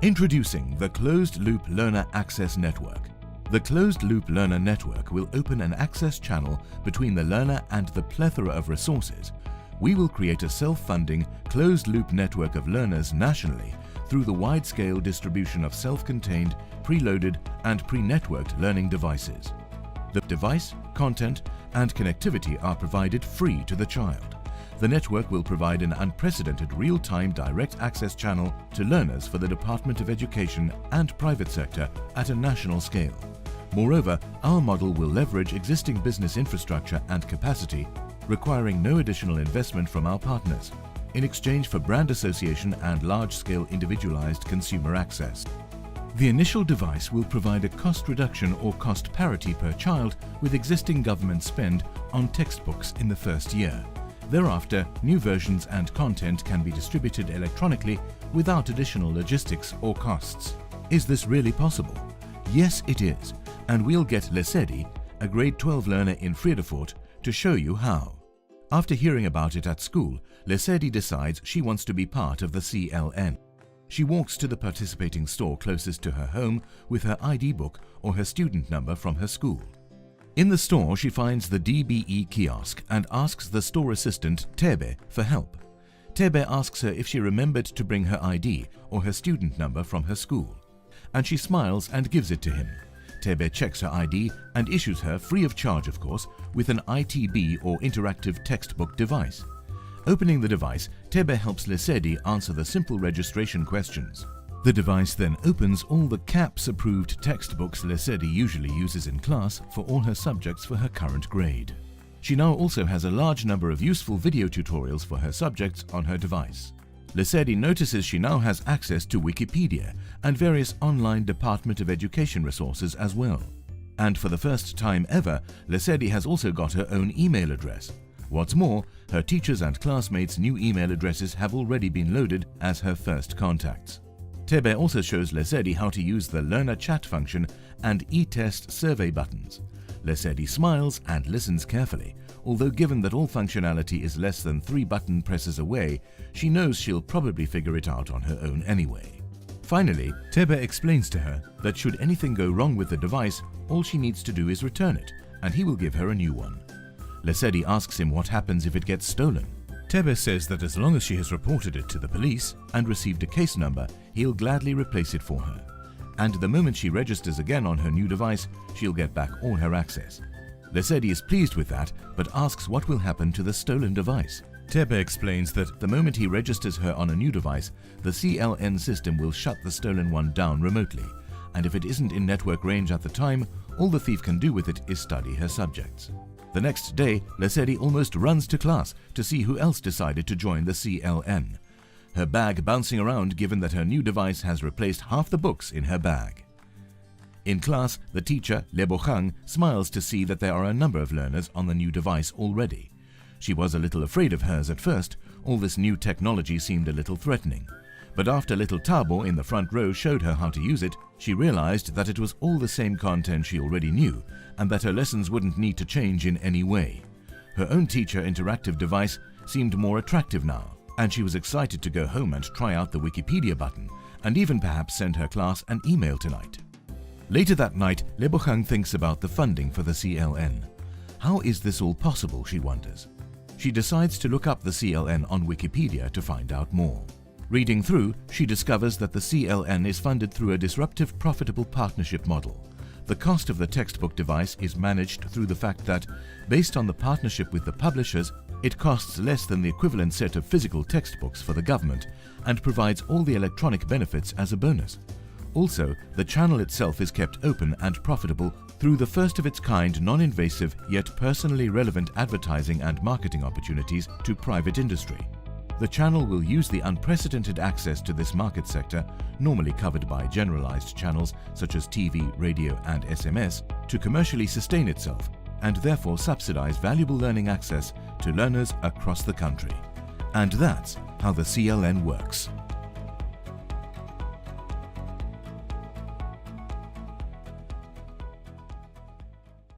Introducing the Closed-Loop Learner Access Network. The Closed-Loop Learner Network will open an access channel between the learner and the plethora of resources. We will create a self-funding, closed-loop network of learners nationally through the wide-scale distribution of self-contained, preloaded and pre-networked learning devices. The device, content and connectivity are provided free to the child. The network will provide an unprecedented real-time direct access channel to learners for the Department of Education and private sector at a national scale. Moreover, our model will leverage existing business infrastructure and capacity, requiring no additional investment from our partners, in exchange for brand association and large-scale individualized consumer access. The initial device will provide a cost reduction or cost parity per child with existing government spend on textbooks in the first year. Thereafter, new versions and content can be distributed electronically without additional logistics or costs. Is this really possible? Yes, it is, and we'll get Lesedi, a grade 12 learner in Fredefort, to show you how. After hearing about it at school, Lesedi decides she wants to be part of the CLN. She walks to the participating store closest to her home with her ID book or her student number from her school. In the store, she finds the DBE kiosk and asks the store assistant, Tebe, for help. Tebe asks her if she remembered to bring her ID or her student number from her school, and she smiles and gives it to him. Tebe checks her ID and issues her, free of charge of course, with an ITB or interactive textbook device. Opening the device, Tebe helps Lesedi answer the simple registration questions. The device then opens all the CAPS-approved textbooks Lesedi usually uses in class for all her subjects for her current grade. She now also has a large number of useful video tutorials for her subjects on her device. Lesedi notices she now has access to Wikipedia and various online Department of Education resources as well. And for the first time ever, Lesedi has also got her own email address. What's more, her teachers' and classmates' new email addresses have already been loaded as her first contacts. Tebe also shows Lesedi how to use the learner chat function and e-test survey buttons. Lesedi smiles and listens carefully, although given that all functionality is less than 3 button presses away, she knows she'll probably figure it out on her own anyway. Finally, Tebe explains to her that should anything go wrong with the device, all she needs to do is return it, and he will give her a new one. Lesedi asks him what happens if it gets stolen. Tebe says that as long as she has reported it to the police and received a case number, he'll gladly replace it for her. And the moment she registers again on her new device, she'll get back all her access. Lesedi is pleased with that, but asks what will happen to the stolen device. Tebe explains that the moment he registers her on a new device, the CLN system will shut the stolen one down remotely, and if it isn't in network range at the time, all the thief can do with it is study her subjects. The next day, Lesedi almost runs to class to see who else decided to join the CLN. Her bag bouncing around given that her new device has replaced half the books in her bag. In class, the teacher, Lebohang, smiles to see that there are a number of learners on the new device already. She was a little afraid of hers at first. All this new technology seemed a little threatening. But after little Tabo in the front row showed her how to use it, she realized that it was all the same content she already knew and that her lessons wouldn't need to change in any way. Her own teacher interactive device seemed more attractive now, and she was excited to go home and try out the Wikipedia button and even perhaps send her class an email tonight. Later that night, Lebohang thinks about the funding for the CLN. How is this all possible, she wonders. She decides to look up the CLN on Wikipedia to find out more. Reading through, she discovers that the CLN is funded through a disruptive, profitable partnership model. The cost of the textbook device is managed through the fact that, based on the partnership with the publishers, it costs less than the equivalent set of physical textbooks for the government and provides all the electronic benefits as a bonus. Also, the channel itself is kept open and profitable through the first-of-its-kind, non-invasive, yet personally relevant advertising and marketing opportunities to private industry. The channel will use the unprecedented access to this market sector, normally covered by generalized channels such as TV, radio and SMS, to commercially sustain itself and therefore subsidize valuable learning access to learners across the country. And that's how the CLN works.